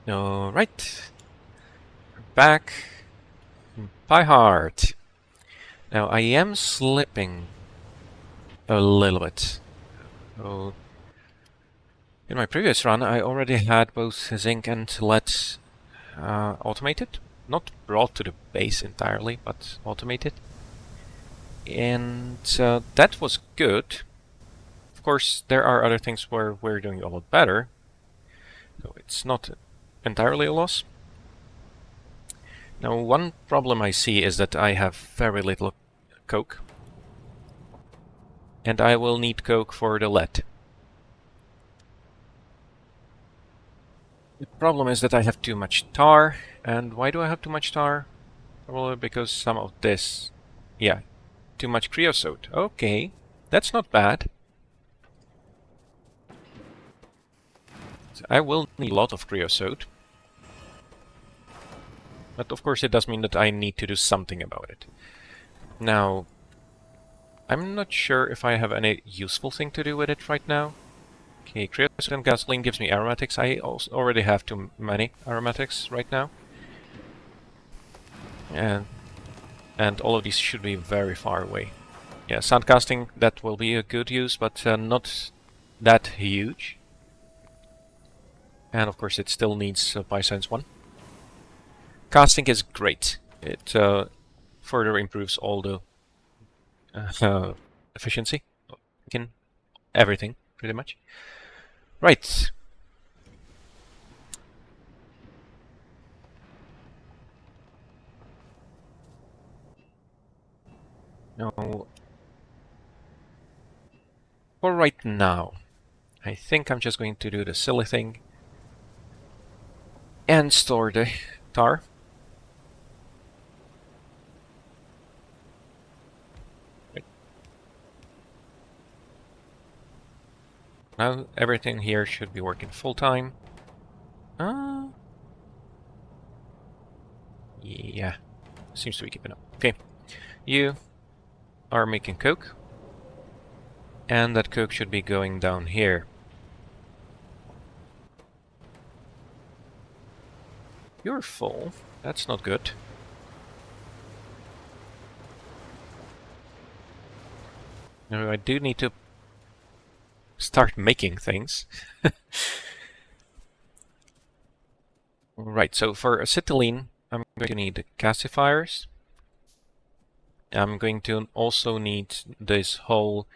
Alright, back in PyHard. Now I am slipping a little bit. So in my previous run I already had both zinc and lead automated. Not brought to the base entirely, but automated. And that was good. Of course, there are other things where we're doing a lot better. So it's not entirely a loss. Now, one problem I see is that I have very little coke. And I will need coke for the lead. The problem is that I have too much tar. And why do I have too much tar? Probably because some of this... Yeah, too much creosote. Okay, that's not bad. So I will need a lot of creosote. But of course it does mean that I need to do something about it. Now, I'm not sure if I have any useful thing to do with it right now. Okay, creosote and gasoline gives me aromatics. I also already have too many aromatics right now. And all of these should be very far away. Yeah, sandcasting, that will be a good use, but not that huge. And of course it still needs Biosense 1. Casting is great. It further improves all the efficiency in everything, pretty much. Right. Now, for right now, I think I'm just going to do the silly thing and store the tar. Now everything here should be working full time. Yeah, seems to be keeping up. Okay, you are making coke, and that coke should be going down here. You're full. That's not good. Now I do need to start making things. Right, so for acetylene, I'm going to need gasifiers. I'm going to also need this whole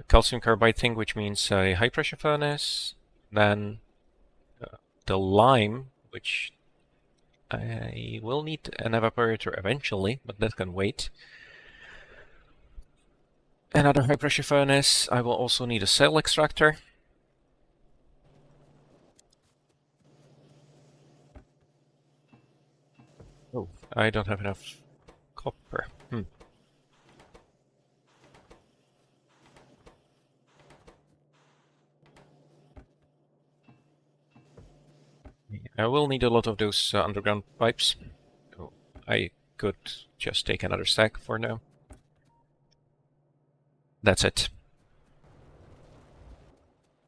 calcium carbide thing, which means a high pressure furnace, then the lime, which I will need an evaporator eventually, but that can wait. Another high pressure furnace. I will also need a cell extractor. Oh, I don't have enough copper. I will need a lot of those underground pipes. Oh, I could just take another stack for now. That's it.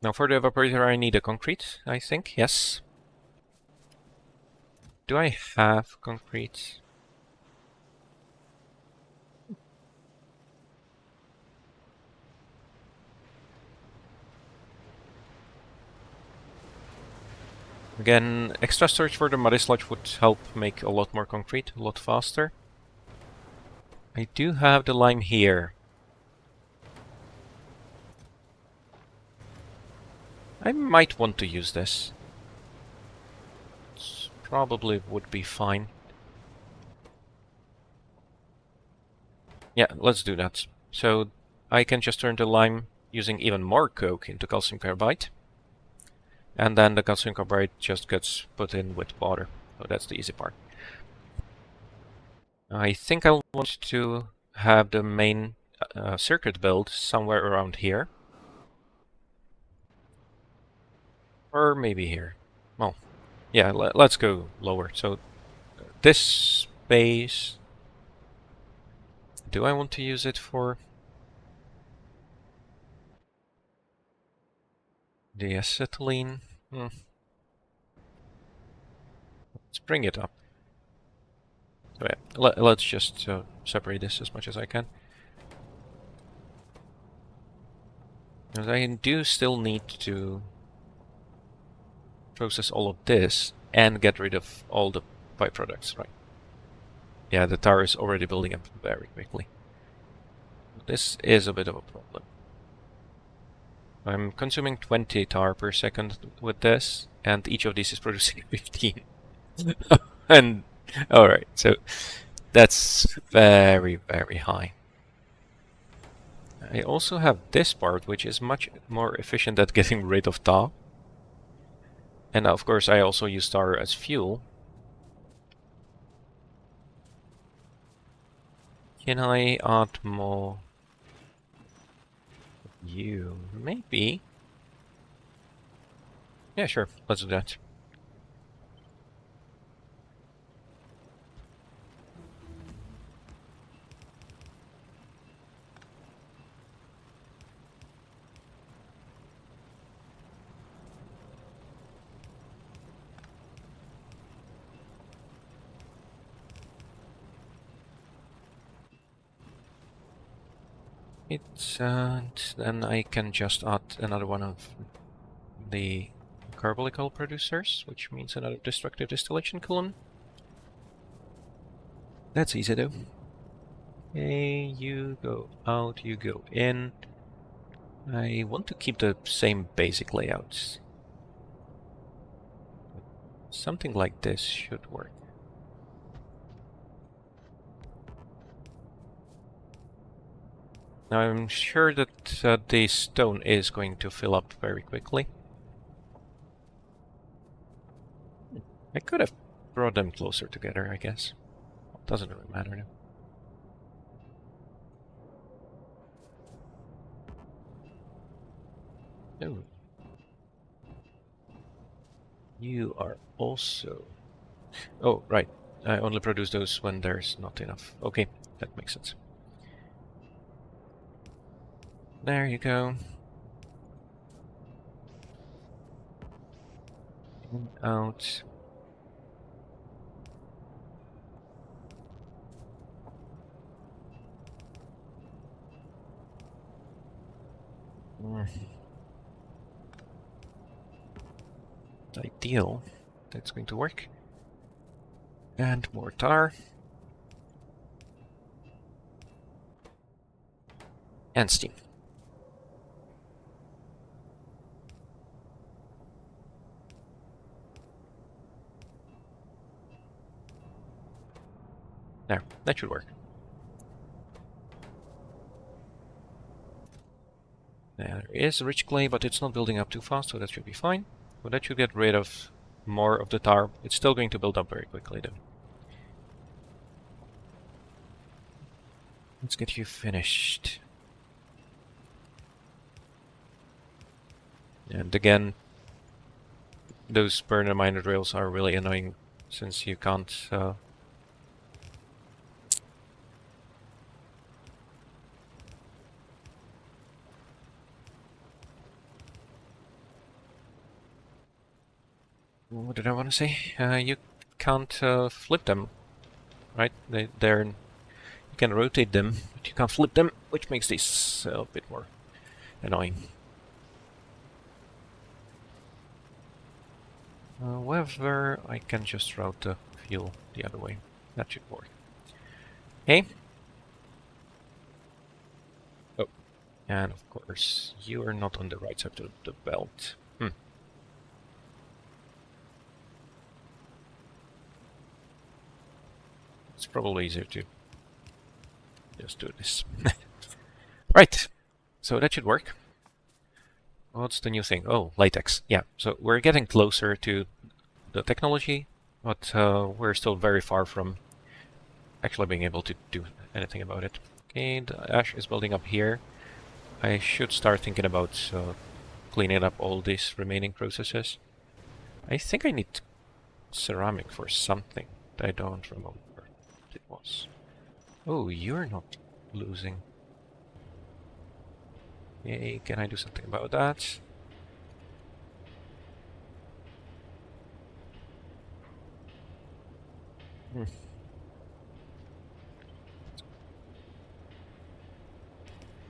Now for the evaporator I need a concrete, I think. Yes. Do I have concrete? Again, extra storage for the muddy sludge would help make a lot more concrete, a lot faster. I do have the lime here. I might want to use this. It probably would be fine. Yeah, let's do that. So I can just turn the lime using even more coke into calcium carbide. And then the calcium carbide just gets put in with water. So that's the easy part. I think I'll want to have the main circuit build somewhere around here. Or maybe here. Well, yeah, let's go lower. So this space... Do I want to use it for the acetylene? Let's bring it up. So yeah, let's just separate this as much as I can. Because I do still need to process all of this and get rid of all the byproducts, right? Yeah, the tar is already building up very quickly. This is a bit of a problem. I'm consuming 20 tar per second with this, and each of these is producing 15. And alright, so that's very, very high. I also have this part, which is much more efficient at getting rid of tar. And of course, I also use tar as fuel. Can I add more? You maybe. Yeah, sure. Let's do that. Then I can just add another one of the carbolical producers, which means another destructive distillation column. That's easy though. Okay, you go out, you go in. I want to keep the same basic layouts. Something like this should work. Now I'm sure that the stone is going to fill up very quickly. I could have brought them closer together, I guess. Doesn't really matter now. Oh. You are also... Oh, right. I only produce those when there's not enough. Okay, that makes sense. There you go. In, out. Ideal. That's going to work. And more tar. And steam. There, that should work. There is rich clay, but it's not building up too fast, so that should be fine. So that should get rid of more of the tar. It's still going to build up very quickly though. Let's get you finished. And again, those burner miner drills are really annoying since you can't... What did I want to say? You can't flip them, right? They're... You can rotate them, but you can't flip them, which makes this a bit more annoying. However, I can just route the fuel the other way. That should work. Okay. Oh, and of course, you are not on the right side of the belt. It's probably easier to just do this. Right, so that should work. What's the new thing? Oh, latex. Yeah, so we're getting closer to the technology, but we're still very far from actually being able to do anything about it. Okay, the ash is building up here. I should start thinking about cleaning up all these remaining processes. I think I need ceramic for something that I don't remember what it was. Oh, you're not losing. Yay, can I do something about that? Hmm.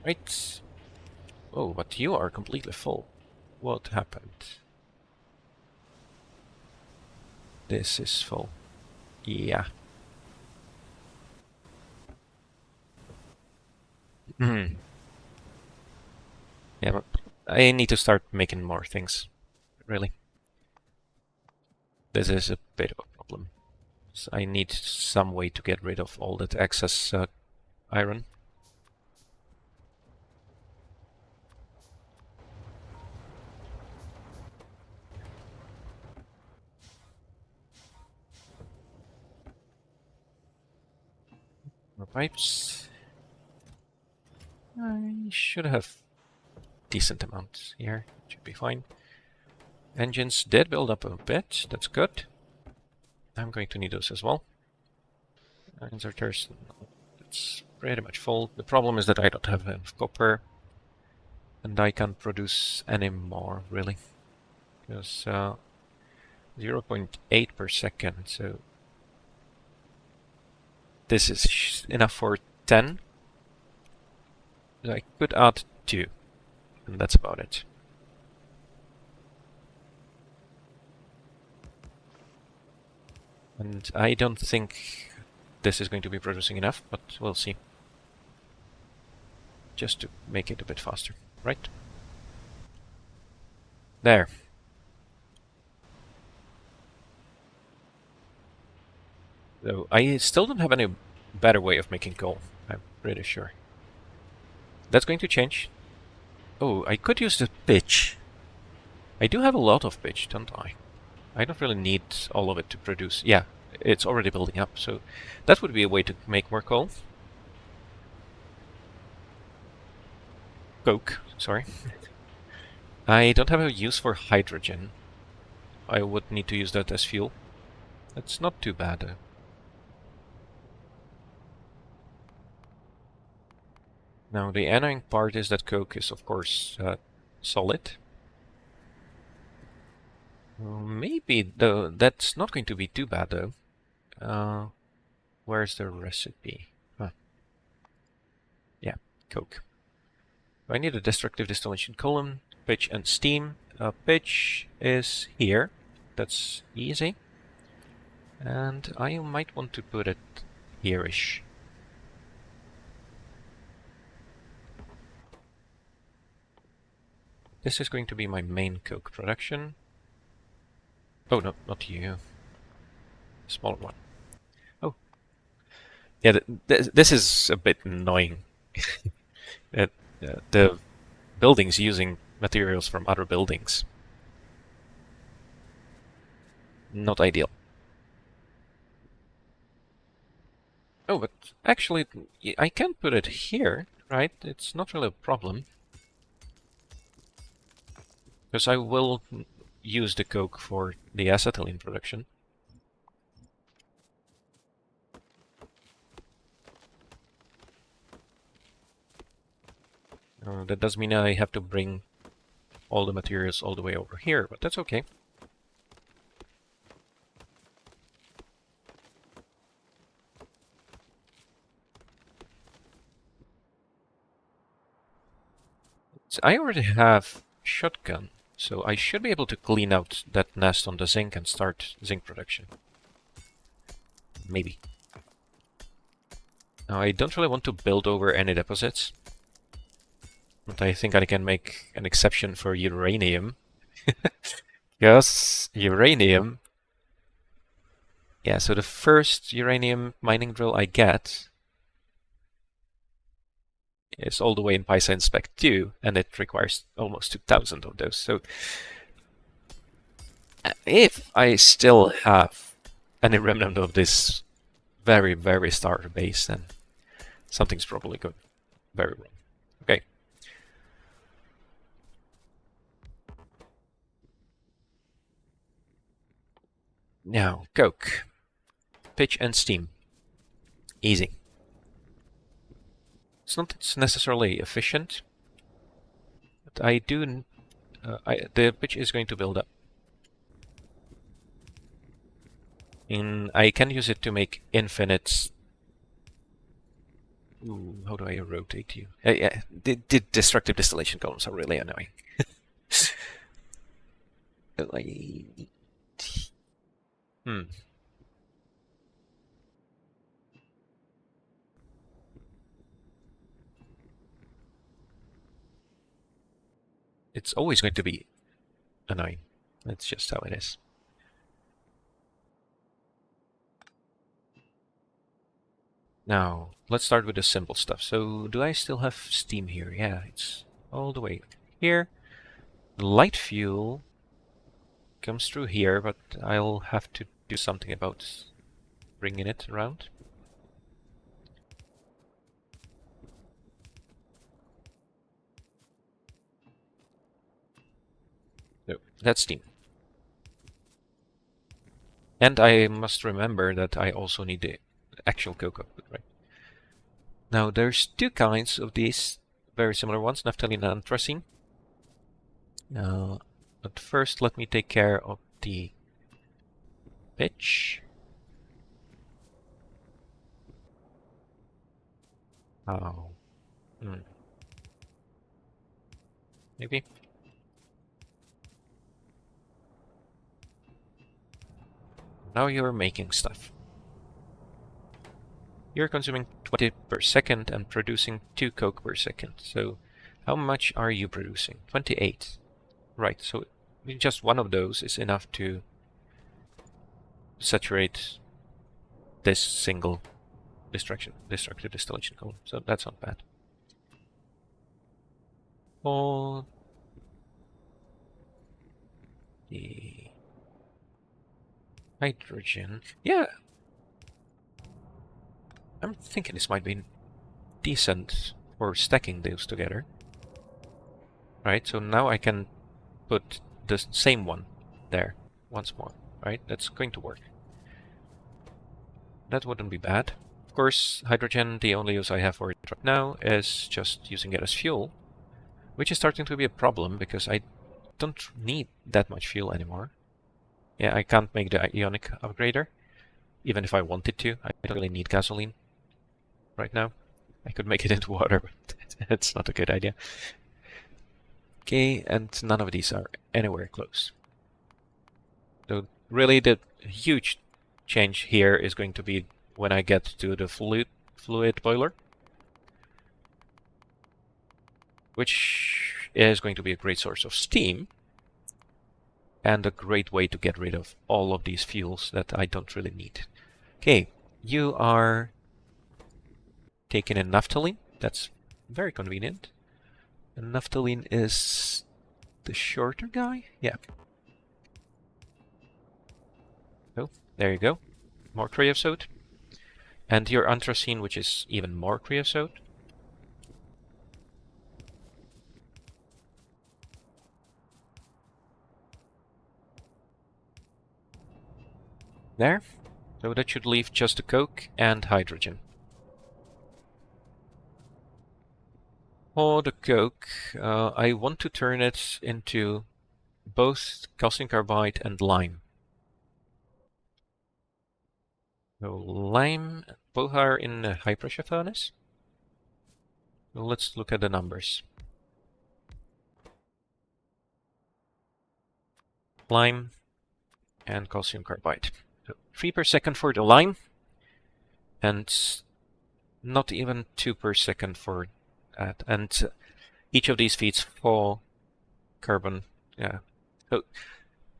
Right. Oh, but you are completely full. What happened? This is full. Yeah. Hmm. Yeah, but I need to start making more things. Really. This is a bit of a problem. So I need some way to get rid of all that excess iron. More pipes. I should have decent amount here. Should be fine. Engines did build up a bit. That's good. I'm going to need those as well. Inserters. It's pretty much full. The problem is that I don't have enough copper. And I can't produce any more, really. Because 0.8 per second, so this is enough for 10. I could add 2, and that's about it. And I don't think this is going to be producing enough, but we'll see. Just to make it a bit faster, right? There. So I still don't have any better way of making coal, I'm pretty sure. That's going to change. Oh, I could use the pitch. I do have a lot of pitch, don't I? I don't really need all of it to produce. Yeah, it's already building up, so that would be a way to make more coal. Coke, sorry. I don't have a use for hydrogen. I would need to use that as fuel. That's not too bad, though. Now, the annoying part is that coke is, of course, solid. Maybe, though, that's not going to be too bad, though. Where's the recipe? Huh. Yeah, coke. I need a destructive distillation column, pitch and steam. Pitch is here. That's easy. And I might want to put it here-ish. This is going to be my main coke production. Oh, no, not you. Smaller one. Oh. Yeah, this is a bit annoying. The buildings using materials from other buildings. Not ideal. Oh, but actually, I can put it here, right? It's not really a problem. Because I will use the coke for the acetylene production. That does mean I have to bring all the materials all the way over here, but that's okay. So I already have shotgun, so I should be able to clean out that nest on the zinc and start zinc production. Maybe. Now, I don't really want to build over any deposits, but I think I can make an exception for uranium. Yes, uranium. Yeah, so the first uranium mining drill I get is all the way in PySci Spec 2, and it requires almost 2,000 of those. So if I still have any remnant of this very, very starter base, then something's probably going very wrong. Okay. Now, coke. Pitch and steam. Easy. It's not necessarily efficient, but I do... the pitch is going to build up. I can use it to make infinite. Ooh, how do I rotate you? Yeah, the destructive distillation columns are really annoying. Hmm. It's always going to be annoying. That's just how it is. Now, let's start with the simple stuff. So, do I still have steam here? Yeah, it's all the way here. The light fuel comes through here, but I'll have to do something about bringing it around. So, that's steam. And I must remember that I also need the actual coke output, right? Now, there's two kinds of these very similar ones, naphthalene and anthracene. But first, let me take care of the pitch. Oh. Maybe. Now you're making stuff. You're consuming 20 per second and producing 2 coke per second. So how much are you producing? 28. Right, so just one of those is enough to saturate this single destructive distillation column. So that's not bad. Oh, the hydrogen. Yeah, I'm thinking this might be decent for stacking those together. Right, so now I can put the same one there once more. Right, that's going to work. That wouldn't be bad. Of course, hydrogen, the only use I have for it right now is just using it as fuel, which is starting to be a problem because I don't need that much fuel anymore. Yeah, I can't make the ionic upgrader, even if I wanted to. I don't really need gasoline right now. I could make it into water, but it's not a good idea. Okay, and none of these are anywhere close. So really the huge change here is going to be when I get to the fluid boiler, which is going to be a great source of steam and a great way to get rid of all of these fuels that I don't really need. Okay, you are taking in naphthalene. That's very convenient. And naphthalene is the shorter guy? Yeah. Oh, there you go. More creosote. And your anthracene, which is even more creosote. There. So that should leave just the coke and hydrogen. For the coke, I want to turn it into both calcium carbide and lime. So lime, both are in a high pressure furnace. So let's look at the numbers. Lime and calcium carbide. So 3 per second for the lime, and not even 2 per second for that. And each of these feeds 4 carbon. Yeah. So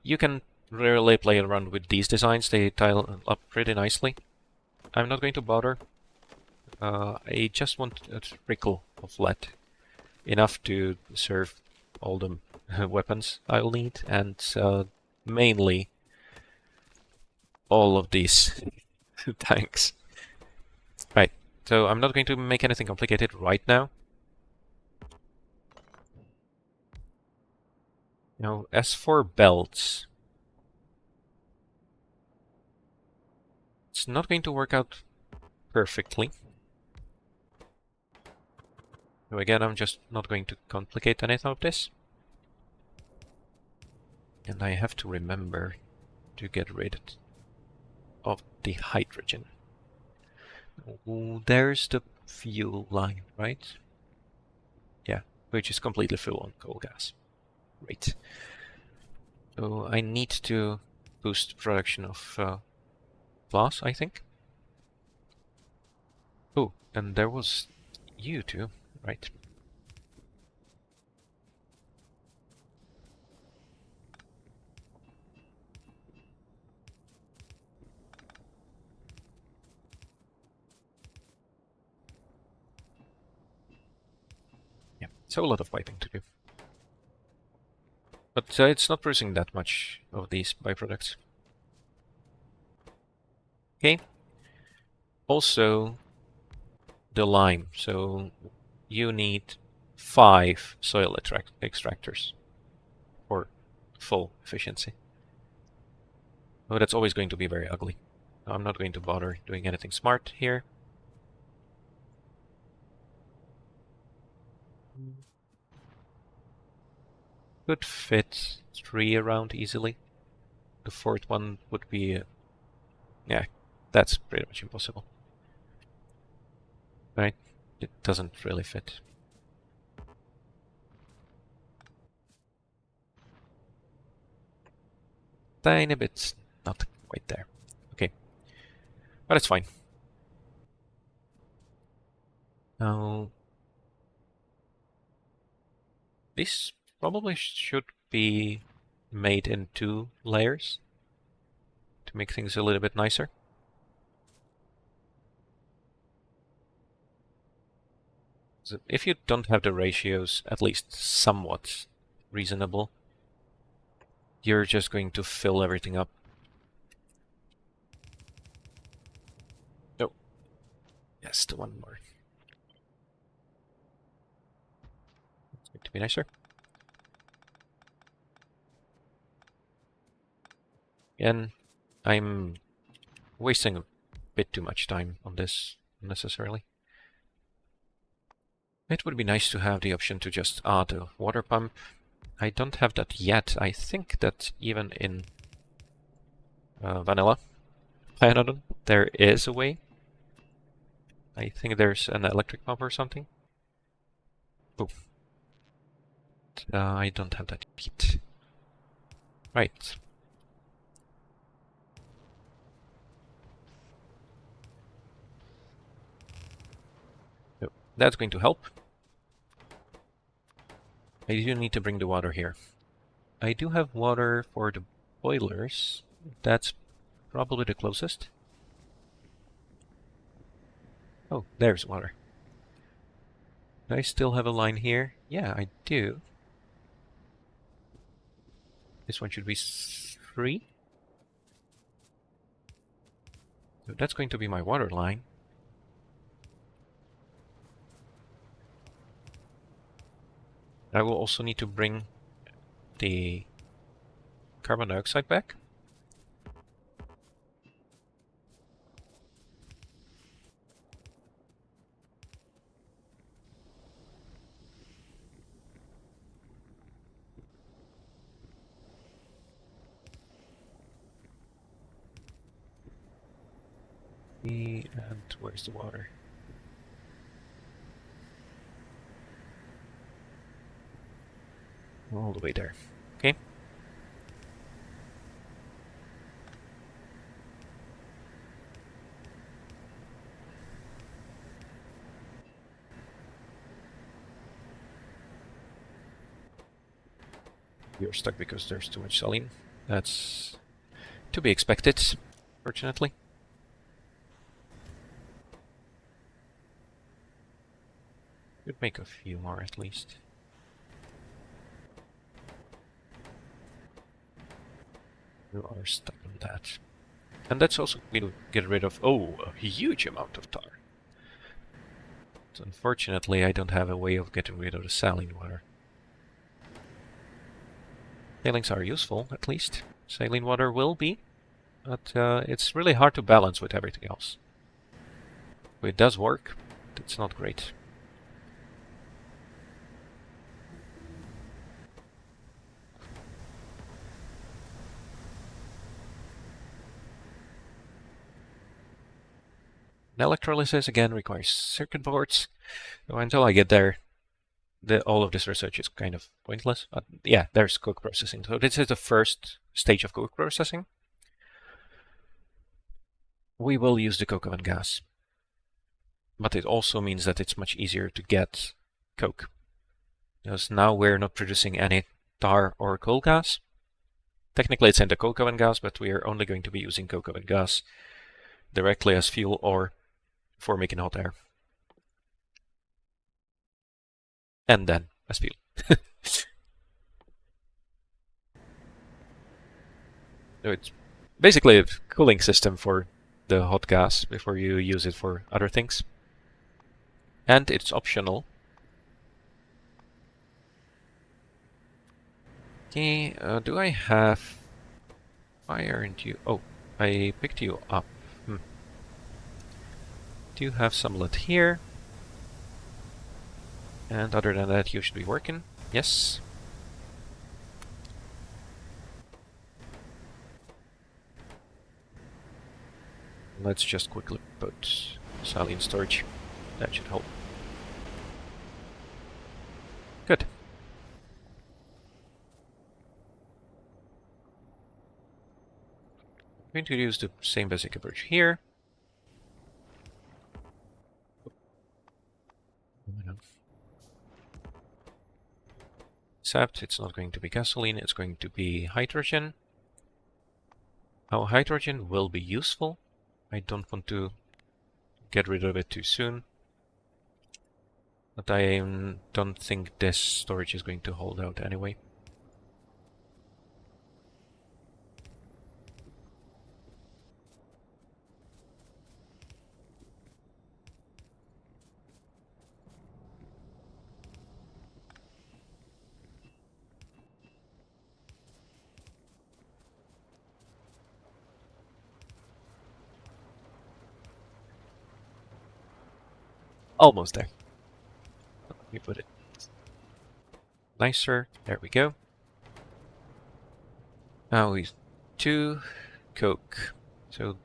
you can really play around with these designs. They tile up pretty nicely. I'm not going to bother. I just want a trickle of lead, enough to serve all the weapons I'll need, and mainly all of these tanks. Right, so I'm not going to make anything complicated right now. Now, as for belts, it's not going to work out perfectly. So again, I'm just not going to complicate anything of this. And I have to remember to get rid of it. of the hydrogen. Ooh, there's the fuel line, right? Yeah, which is completely full on coal gas. Great. So I need to boost production of glass, I think. Oh, and there was you too, right? Yeah, so a lot of piping to do. But it's not producing that much of these byproducts. Okay. Also, the lime. So you need 5 soil extractors for full efficiency. Oh, that's always going to be very ugly. I'm not going to bother doing anything smart here. Could fit 3 around easily. The 4th one would be... yeah, that's pretty much impossible. Right? It doesn't really fit. Tiny bit, not quite there. Okay, but it's fine. Now, this probably should be made in 2 layers to make things a little bit nicer. So if you don't have the ratios at least somewhat reasonable, you're just going to fill everything up. Oh, yes, the one more. It's going to be nicer. Again, I'm wasting a bit too much time on this unnecessarily. It would be nice to have the option to just add a water pump. I don't have that yet. I think that even in vanilla Pyanodon, there is a way. I think there's an electric pump or something. Oh. I don't have that yet. Right. So that's going to help. I do need to bring the water here. I do have water for the boilers. That's probably the closest. Oh, there's water. Do I still have a line here? Yeah, I do. This one should be 3. So that's going to be my water line. I will also need to bring the carbon dioxide back. And where's the water? All the way there. Okay. You're stuck because there's too much saline. That's to be expected, fortunately. Could make a few more at least. You are stuck on that. And that's also going to get rid of, oh, a huge amount of tar. So unfortunately, I don't have a way of getting rid of the saline water. Tailings are useful, at least. Saline water will be, but it's really hard to balance with everything else. It does work, but it's not great. Electrolysis again requires circuit boards. So until I get there, all of this research is kind of pointless. Yeah, there's coke processing. So this is the first stage of coke processing. We will use the coke oven gas. But it also means that it's much easier to get coke. Because now we're not producing any tar or coal gas. Technically it's in the coke oven gas, but we are only going to be using coke oven gas directly as fuel or for making hot air. And then as fuel. So it's basically a cooling system for the hot gas before you use it for other things. And it's optional. Okay, do I have... Why aren't you... Oh, I picked you up. Do have some lit here. And other than that, you should be working. Yes. Let's just quickly put Sally in storage. That should help. Good. I'm going to use the same basic approach here. Except it's not going to be gasoline, it's going to be hydrogen. How hydrogen will be useful. I don't want to get rid of it too soon. But I don't think this storage is going to hold out anyway. Almost there. Let me put it nicer. There we go. Now we 2 coke. So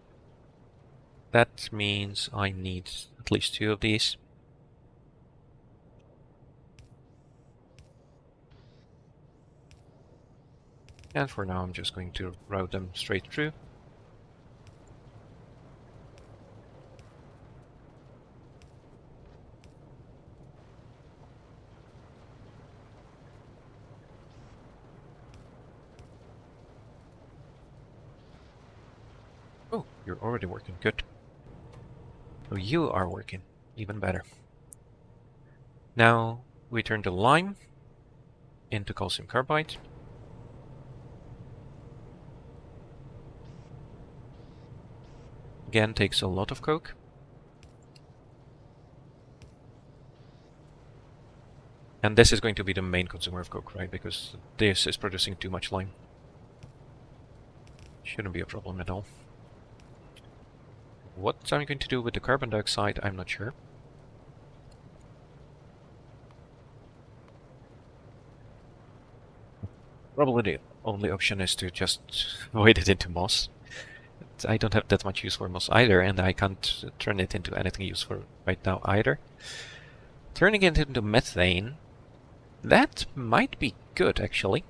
that means I need at least 2 of these. And for now I'm just going to route them straight through. Oh, you're already working. Good. Oh, you are working. Even better. Now we turn the lime into calcium carbide. Again, takes a lot of coke. And this is going to be the main consumer of coke, right? Because this is producing too much lime. Shouldn't be a problem at all. What I'm going to do with the carbon dioxide, I'm not sure. Probably the only option is to just void it into moss. I don't have that much use for moss either, and I can't turn it into anything useful right now either. Turning it into methane, that might be good actually.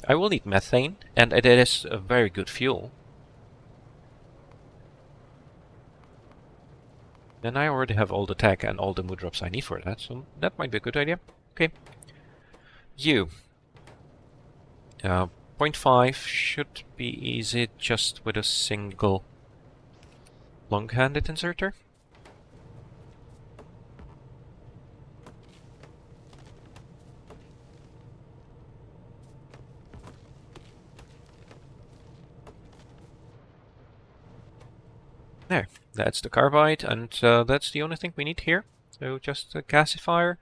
I will need methane, and it is a very good fuel. Then I already have all the tech and all the mood drops I need for that, so that might be a good idea. Okay. You. 0.5 should be easy just with a single long-handed inserter. There, that's the carbide, and that's the only thing we need here. So just a gasifier.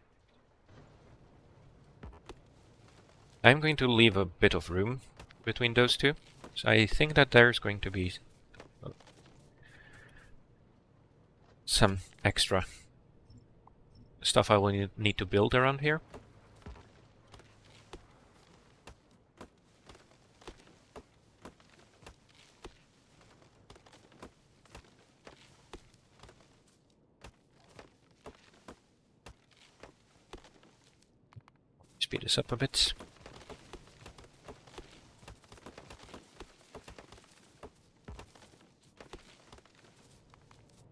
I'm going to leave a bit of room between those two. So I think that there's going to be some extra stuff I will need to build around here. speed this up a bit.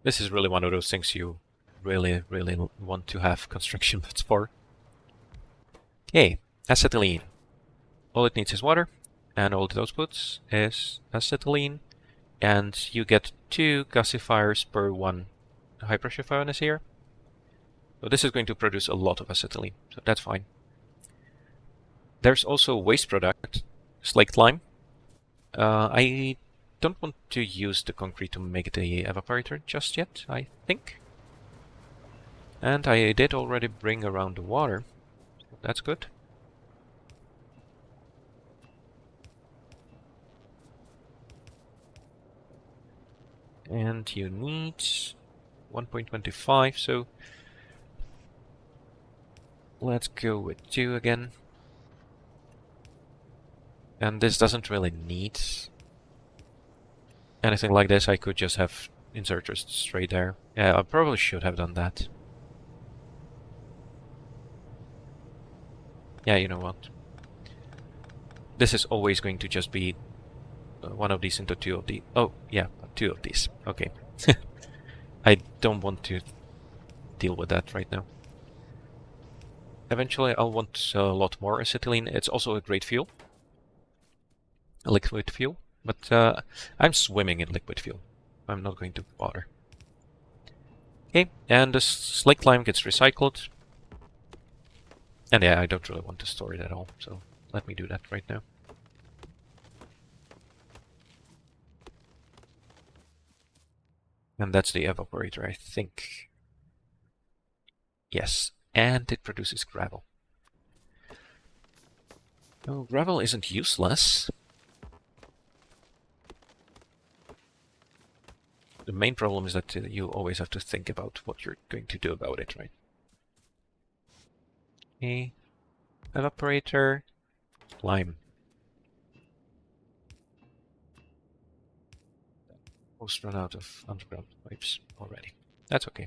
This is really one of those things you really want to have construction bots for. Okay, acetylene. All it needs is water, and all it outputs is acetylene, and you get 2 gasifiers per 1 high pressure furnace here. So this is going to produce a lot of acetylene, so that's fine. There's also a waste product, slaked lime. I don't want to use the concrete to make the evaporator just yet, I think. And I did already bring around the water, so that's good. And you need 1.25, so let's go with 2 again. And this doesn't really need anything like this. I could just have inserters straight there. Yeah, I probably should have done that. Yeah, you know what? This is always going to just be one of these into 2 of these. Oh, yeah, 2 of these. Okay. I don't want to deal with that right now. Eventually, I'll want a lot more acetylene. It's also a great fuel. A liquid fuel. But I'm swimming in liquid fuel. I'm not going to bother. Okay, and the slaked lime gets recycled. And yeah, I don't really want to store it at all, so let me do that right now. And that's the evaporator, I think. Yes, and it produces gravel. Oh, gravel isn't useless. The main problem is that you always have to think about what you're going to do about it, right? Okay, evaporator, lime. Almost run out of underground pipes already. That's okay.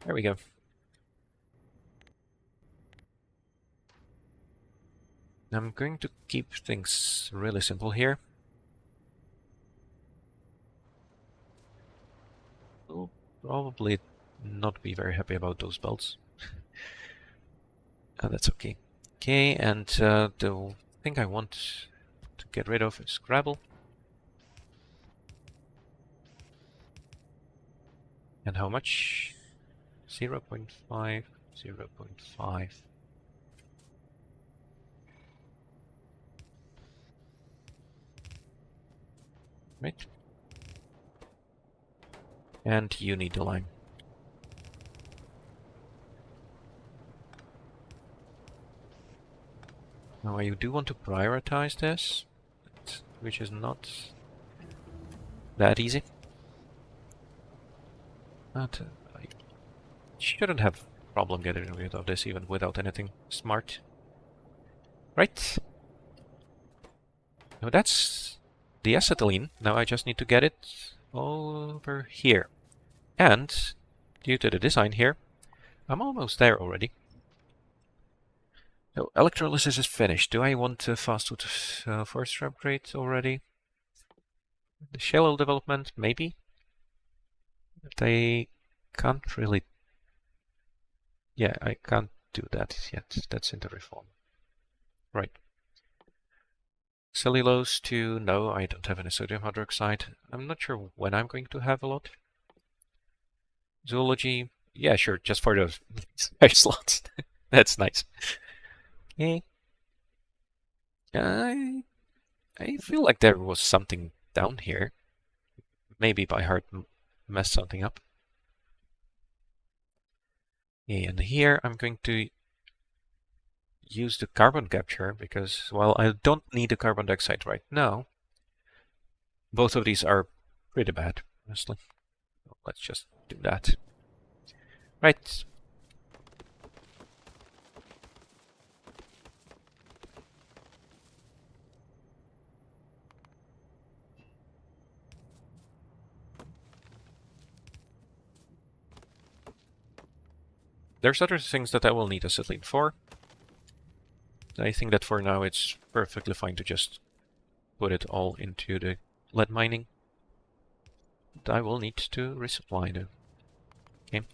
There we go. I'm going to keep things really simple here. We'll probably not be very happy about those belts. That's okay. Okay, and the thing I want to get rid of is gravel. And how much? 0.5, 0.5. Right? And you need the lime. Now I do want to prioritize this, which is not that easy. But I shouldn't have a problem getting rid of this even without anything smart. Right? Now that's the acetylene. Now I just need to get it over here. And due to the design here, I'm almost there already. So electrolysis is finished. Do I want to fast food forestry upgrade already? The shallow development, maybe. They can't really. Yeah, I can't do that yet. That's in the reform. Right. Cellulose to no, I don't have any sodium hydroxide. I'm not sure when I'm going to have a lot. Zoology, yeah, sure, just for those spare slots. That's nice. Okay. I feel like there was something down here. Maybe PyHard messed something up. Okay, and here I'm going to use the carbon capture because, well, I don't need the carbon dioxide right now. Both of these are pretty bad, honestly. Let's just do that. Right. There's other things that I will need acetylene for. I think that for now it's perfectly fine to just put it all into the lead mining. But I will need to resupply though. Okay.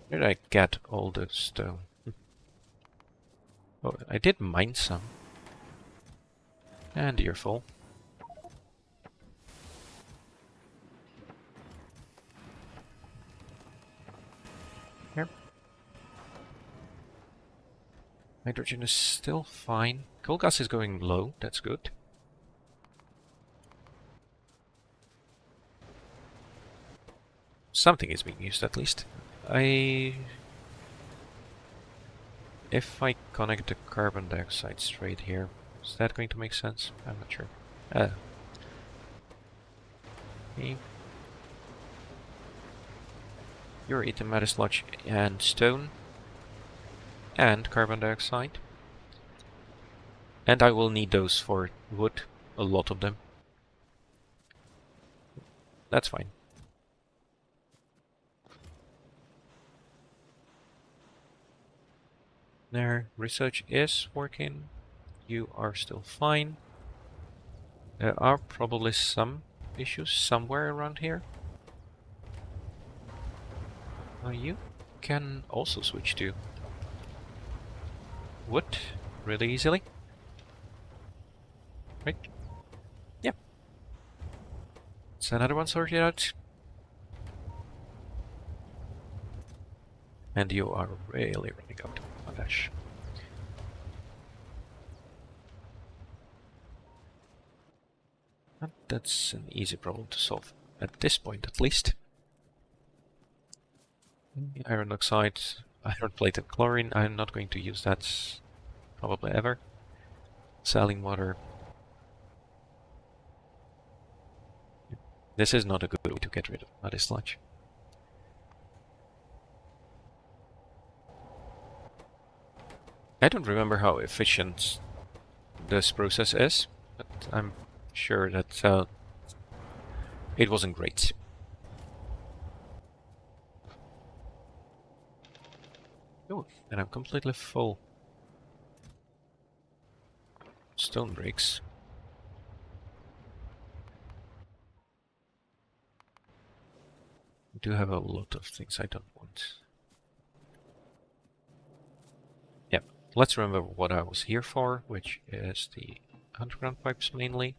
Where did I get all the stone? Oh, I did mine some. And you're full. Here. Hydrogen is still fine. Coal gas is going low, that's good. Something is being used at least. If I connect the carbon dioxide straight here, is that going to make sense? I'm not sure. Okay. You're eating metal sludge and stone and carbon dioxide. And I will need those for wood, a lot of them. That's fine. There, research is working. You are still fine. There are probably some issues somewhere around here. You can also switch to wood really easily. Right? Yep. It's another one sorted out. And you are really running out of potash. And that's an easy problem to solve, at this point at least. Iron oxide, iron plate and chlorine, I'm not going to use that probably ever. Saline water. This is not a good way to get rid of muddy sludge. I don't remember how efficient this process is, but I'm sure that it wasn't great. Oh, and I'm completely full. Stone bricks. I do have a lot of things I don't want. Yep, let's remember what I was here for, which is the underground pipes mainly.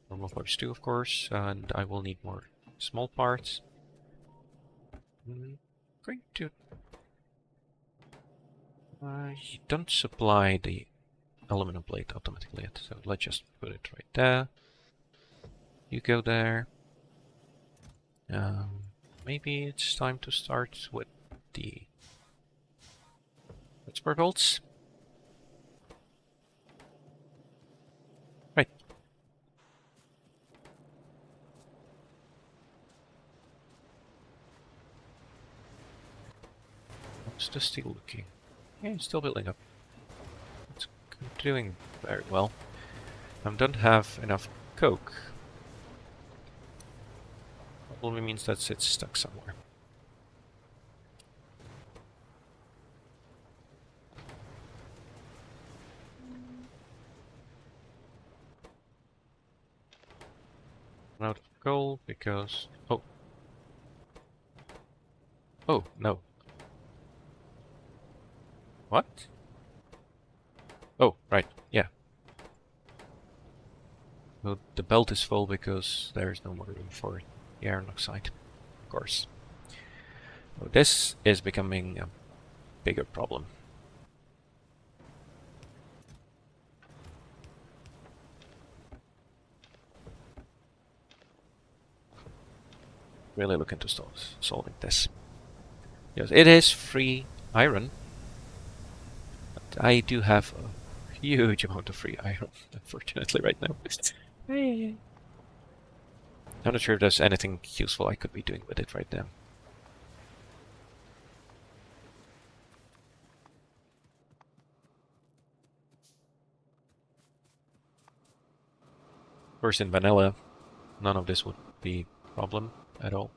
Normal pipes too, of course, and I will need more small parts. I'm going to... you don't supply the aluminum plate automatically yet, so let's just put it right there. You go there. Maybe it's time to start with the spur bolts. Right. How's the steel looking? Yeah, it's still building up. It's doing very well. I don't have enough coke. Probably means that it's stuck somewhere. I'm out of coal because... Oh. Oh, no. What? Oh, right, yeah. Well, the belt is full because there is no more room for the iron oxide, of course. So this is becoming a bigger problem. Really look into solving this. Yes, it is free iron, but I do have a huge amount of free iron, unfortunately, right now. I'm not sure if there's anything useful I could be doing with it right now. Of course, in vanilla, none of this would be a problem at all.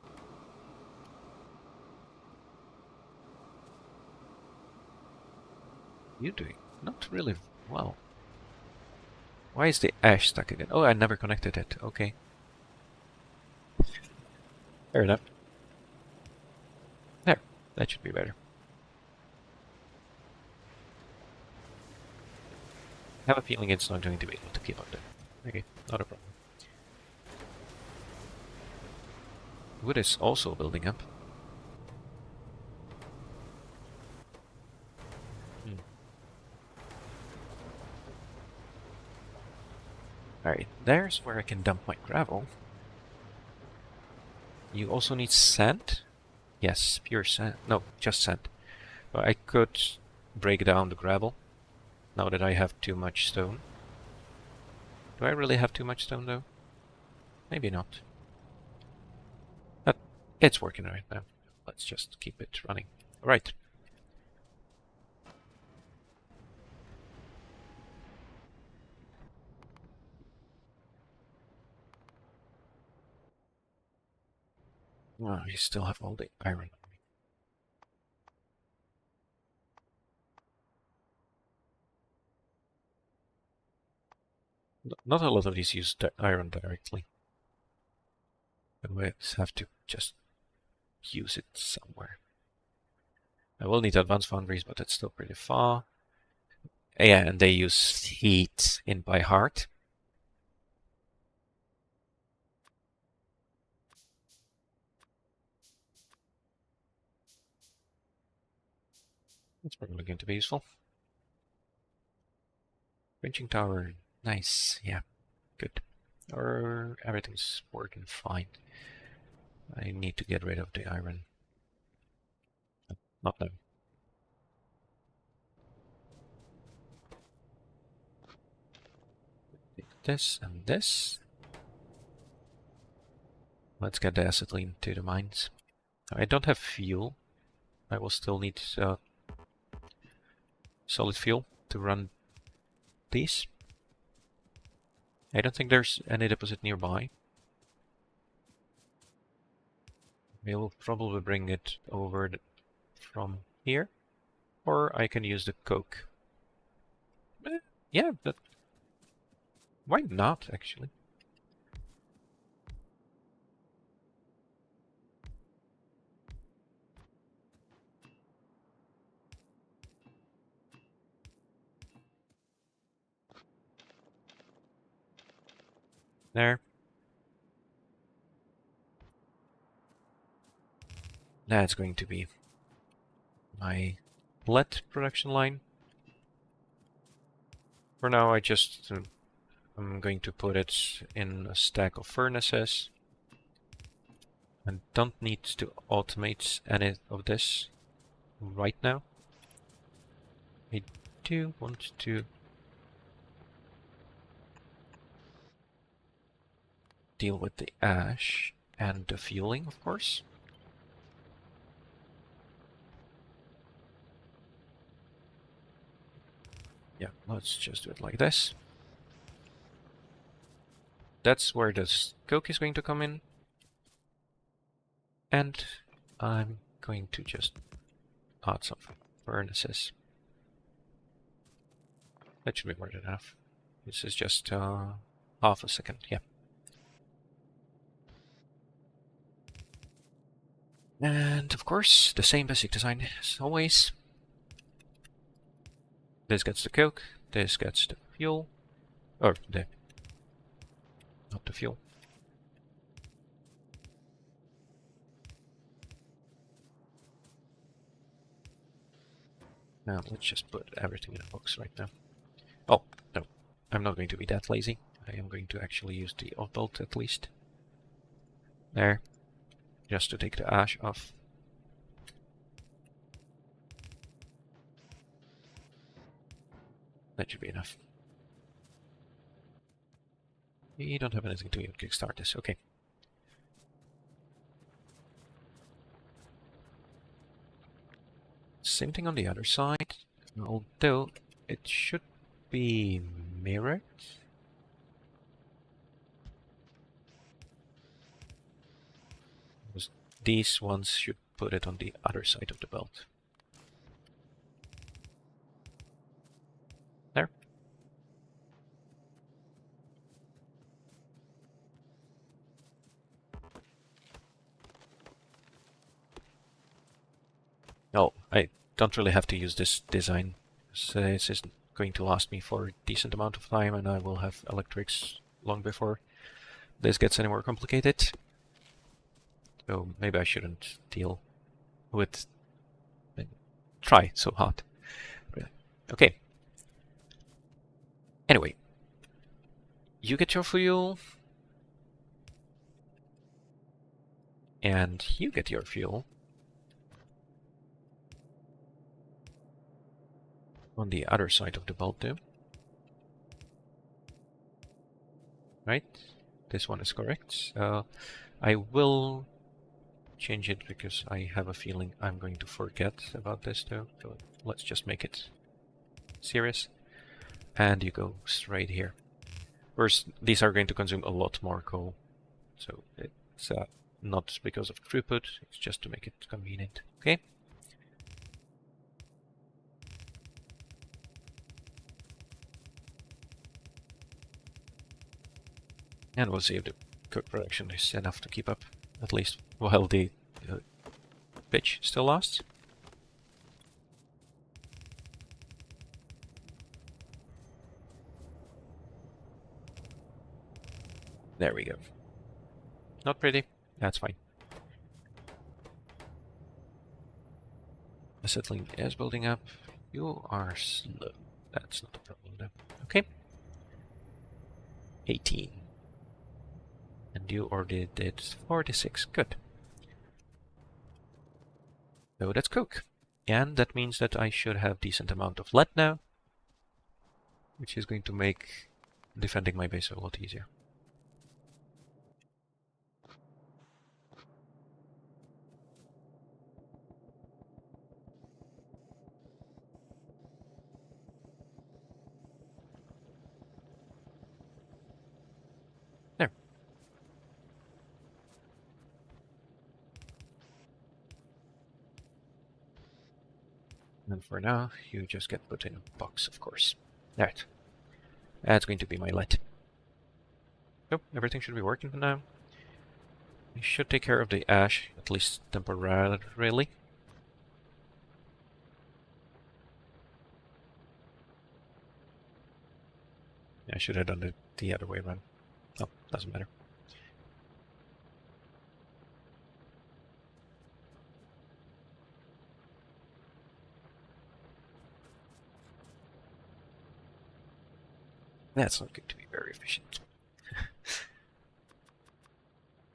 You doing? Not really well. Why is the ash stuck again? Oh, I never connected it. Okay. Fair enough. There. That should be better. I have a feeling it's not going to be able to keep up there. Okay, not a problem. Wood is also building up. Alright, there's where I can dump my gravel. You also need sand? Yes, pure sand. No, just sand. But I could break down the gravel now that I have too much stone. Do I really have too much stone though? Maybe not. But it's working right now. Let's just keep it running. Alright. Oh, you still have all the iron. Not a lot of these use iron directly. But we have to just use it somewhere. I will need advanced foundries, but it's still pretty far. Yeah, and they use heat in PyHard. That's probably going to be useful. Quenching tower, nice, yeah, good. Or everything's working fine. I need to get rid of the iron. Not now. Take this and this. Let's get the acetylene to the mines. I don't have fuel. I will still need solid fuel to run these. I don't think there's any deposit nearby. We'll probably bring it over from here. Or I can use the coke. Yeah, but why not, actually? There. That's going to be my lead production line. For now, I'm going to put it in a stack of furnaces. I don't need to automate any of this right now. I do want to deal with the ash and the fueling, of course. Yeah, let's just do it like this. That's where the coke is going to come in. And I'm going to just add some furnaces. That should be more than enough. This is just half a second, yeah. And of course, the same basic design as always. This gets the coke, this gets the fuel, or not the fuel. Now let's just put everything in a box right now. Oh, no, I'm not going to be that lazy. I am going to actually use the off bolt at least. There, just to take the ash off. That should be enough. We don't have anything to even kickstart this, okay. Same thing on the other side, although it should be mirrored. Because these ones should put it on the other side of the belt. I don't really have to use this design. So this is going to last me for a decent amount of time, and I will have electrics long before this gets any more complicated. So maybe I shouldn't deal with try so hard. Really. Okay. Anyway, you get your fuel, and you get your fuel. On the other side of the bulb too. Right? This one is correct. I will change it because I have a feeling I'm going to forget about this too. So let's just make it serious. And you go straight here. First, these are going to consume a lot more coal. So it's not because of throughput, it's just to make it convenient. Okay? And we'll see if the cook production is enough to keep up, at least while the pitch still lasts. There we go. Not pretty, that's fine. Acetylene is building up. You are slow. That's not a problem though. Okay. 18. And you already did 46. Good. So that's cook. And that means that I should have decent amount of lead now, which is going to make defending my base a lot easier. There. And for now, you just get put in a box, of course. Right. That's going to be my lead. So everything should be working for now. I should take care of the ash, at least temporarily. I should have done it the other way around. Oh, doesn't matter. That's not going to be very efficient.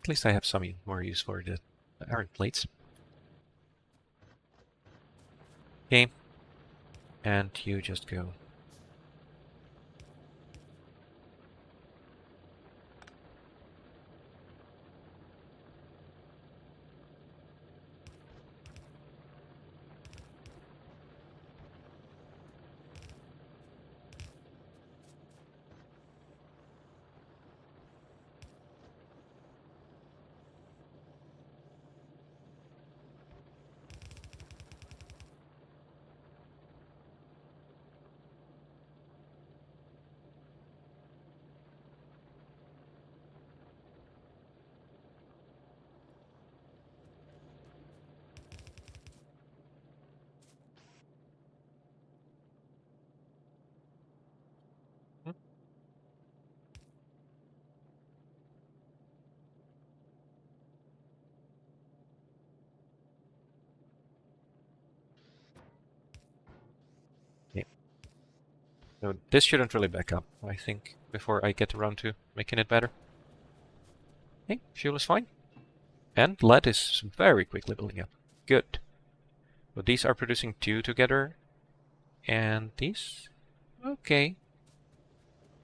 At least I have some more use for the iron plates. Okay. And you just go. Okay. So this shouldn't really back up, I think, before I get around to making it better. Okay, fuel is fine. And lead is very quickly building up. Good. But these are producing 2 together. And these? Okay.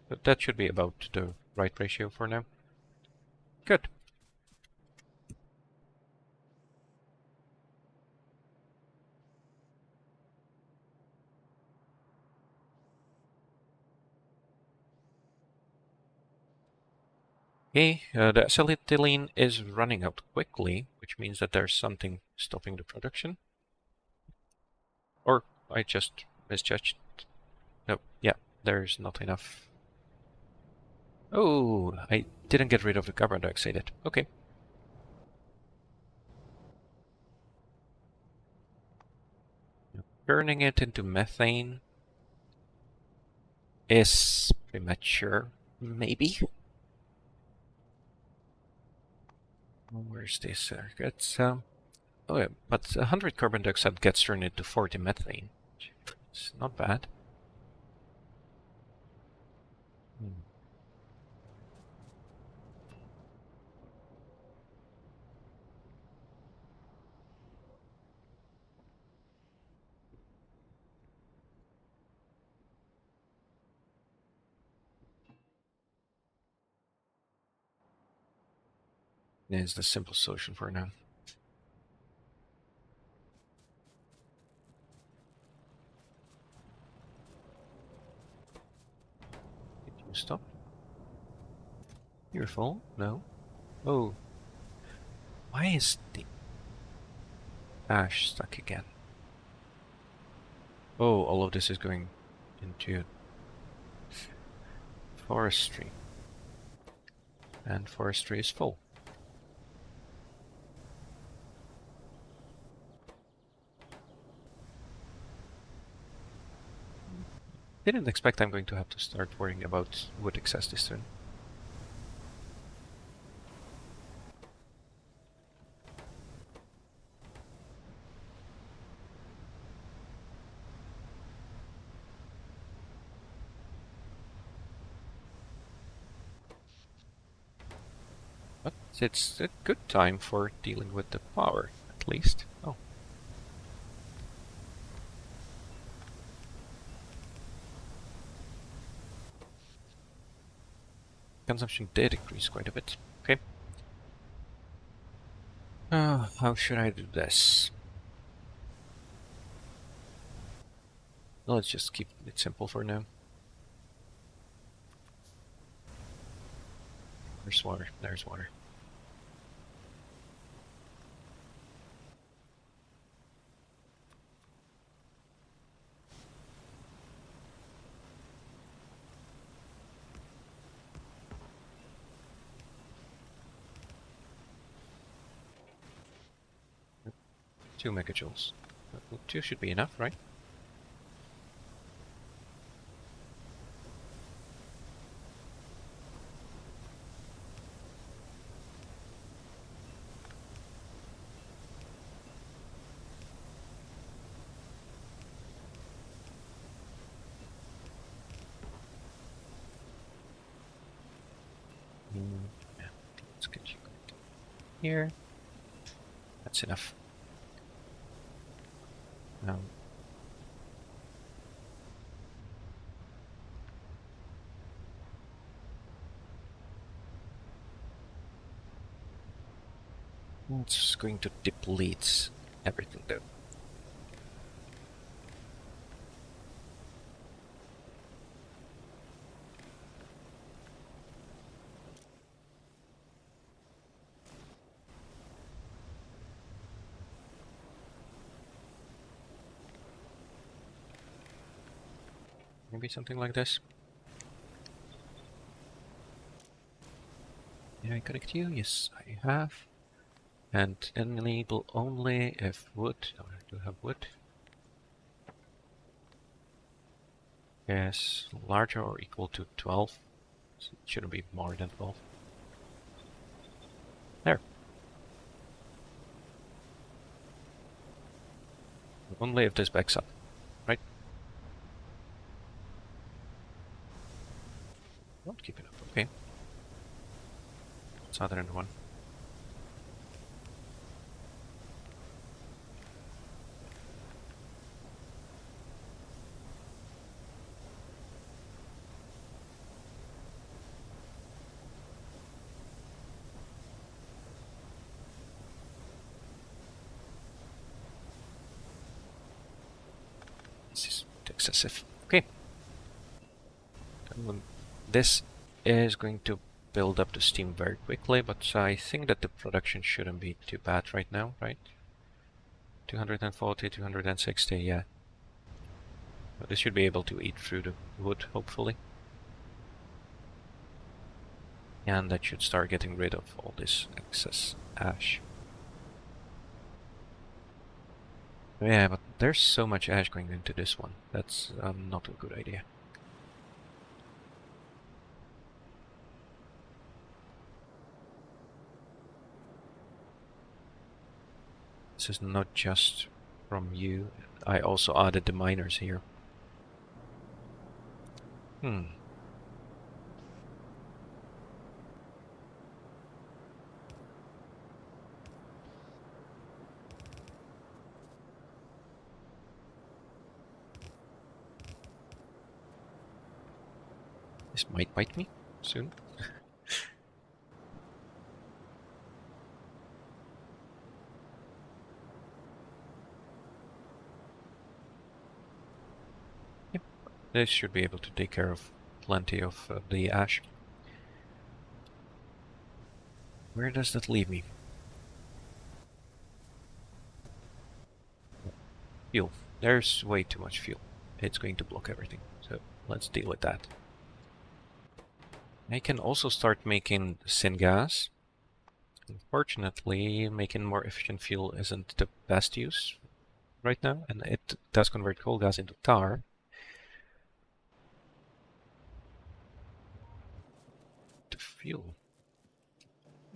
But that should be about the right ratio for now. Good. Okay, the acetylene is running out quickly, which means that there's something stopping the production. Or I just misjudged. No, yeah, there's not enough. Oh, I didn't get rid of the carbon dioxide. Okay. turning it into methane is premature, maybe. Where's this circuit? Oh yeah, but 100 carbon dioxide gets turned into 40 methane. It's not bad. Is the simple solution for now. Did you stop? You're full? No. Oh. Why is the ash stuck again? Oh, all of this is going into forestry. And forestry is full. Didn't expect I'm going to have to start worrying about wood excess this turn. But it's a good time for dealing with the power, at least. Oh. Consumption did increase quite a bit. Okay. How should I do this? Let's just keep it simple for now. There's water. There's water. Yep. 2 megajoules. 2 should be enough, right? Yeah. Let's get you here. That's enough. It's going to deplete everything though. Maybe something like this. Did I connect you? Yes, I have. And enable only if wood. Oh, I do have wood. Yes, larger or equal to 12. So it shouldn't be more than 12. There. Only if this backs up, right? Don't keep it up, okay. Southern one. This is excessive. Okay. This is going to build up the steam very quickly, but I think that the production shouldn't be too bad right now, right? 240, 260, yeah. But this should be able to eat through the wood, hopefully. And that should start getting rid of all this excess ash. Yeah, but there's so much ash going into this one. That's not a good idea. This is not just from you. I also added the miners here. This might bite me soon. Yep, this should be able to take care of plenty of the ash. Where does that leave me? Fuel. There's way too much fuel. It's going to block everything, so let's deal with that. I can also start making syngas. Unfortunately, making more efficient fuel isn't the best use right now, and it does convert coal gas into tar. The fuel.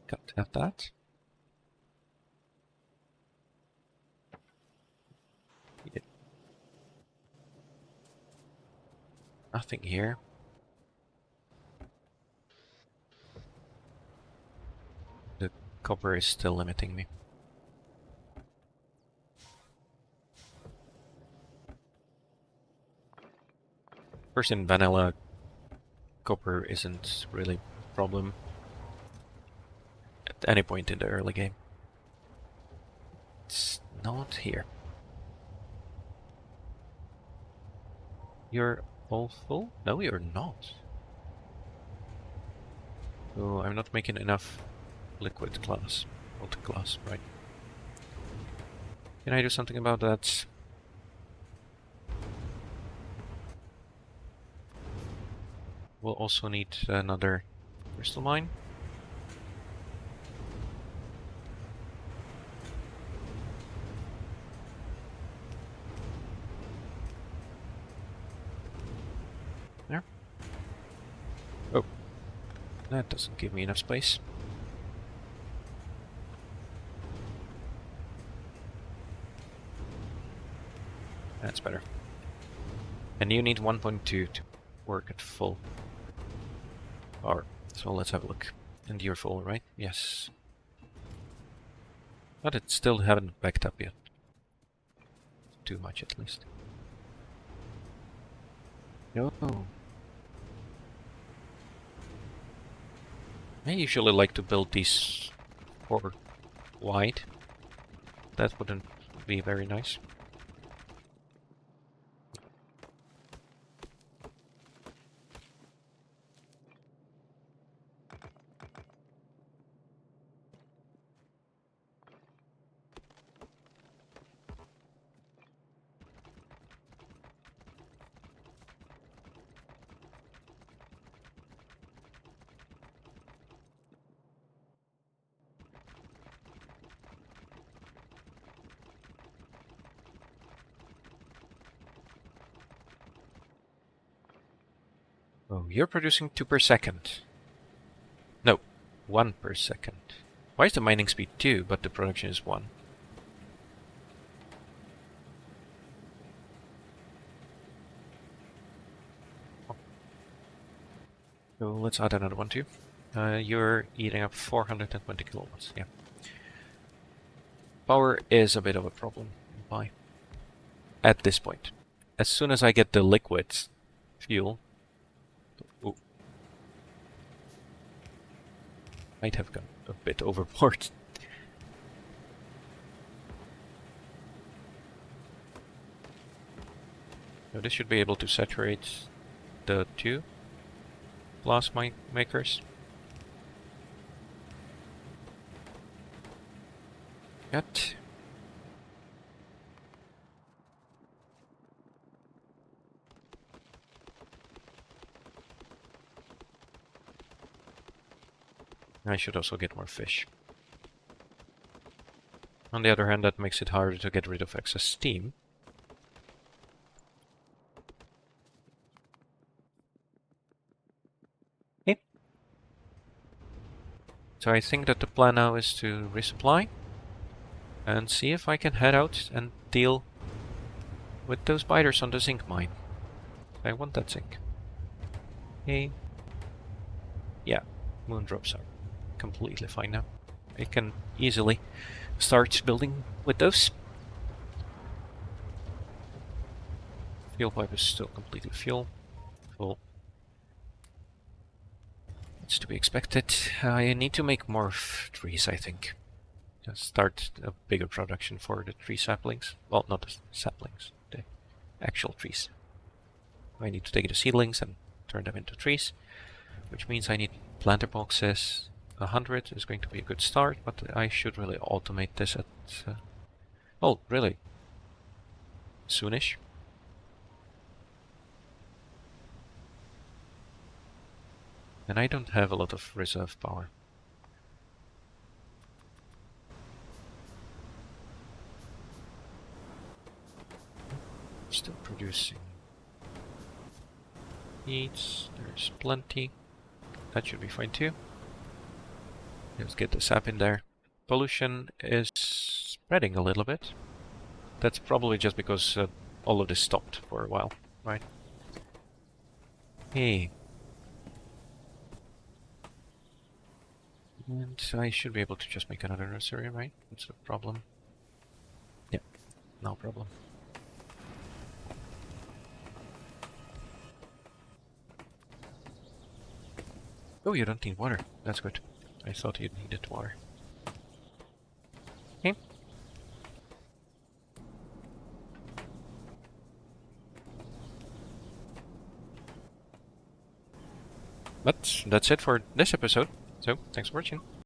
Can't have that. Yeah. Nothing here. The copper is still limiting me. First in vanilla, copper isn't really a problem at any point in the early game. It's not here. You're all full? No, you're not. Oh, I'm not making enough liquid glass. Molten glass, right. Can I do something about that? We'll also need another crystal mine. There. Oh. That doesn't give me enough space. That's better. And you need 1.2 to work at full power. So let's have a look. And you're full, right? Yes. But it still haven't backed up yet. Too much at least. No. I usually like to build these 4 wide. That wouldn't be very nice. Oh, you're producing 2 per second. No, 1 per second. Why is the mining speed 2, but the production is 1? So let's add another one too. You're eating up 420 kilowatts, yeah. Power is a bit of a problem. Why? At this point. As soon as I get the liquid fuel... Ooh. Might have gone a bit overboard. So this should be able to saturate the 2 glass makers. Yet. I should also get more fish. On the other hand, that makes it harder to get rid of excess steam. So I think that the plan now is to resupply and see if I can head out and deal with those biters on the zinc mine. I want that zinc. Okay. Yeah, moondrops are completely fine now. I can easily start building with those. Fuel pipe is still completely full. It's to be expected. I need to make more trees, I think. Start a bigger production for the tree saplings. Well, not the saplings, the actual trees. I need to take the seedlings and turn them into trees, which means I need planter boxes. 100 is going to be a good start, but I should really automate this at... oh, really? Soonish? And I don't have a lot of reserve power. Still producing heat. There's plenty. That should be fine too. Let's get the sap in there. Pollution is spreading a little bit. That's probably just because all of this stopped for a while, right? Hey. And I should be able to just make another nursery, right? What's the problem? Yeah, no problem. Oh, you don't need water. That's good. I thought you needed water. Okay. But that's it for this episode. So, thanks for watching.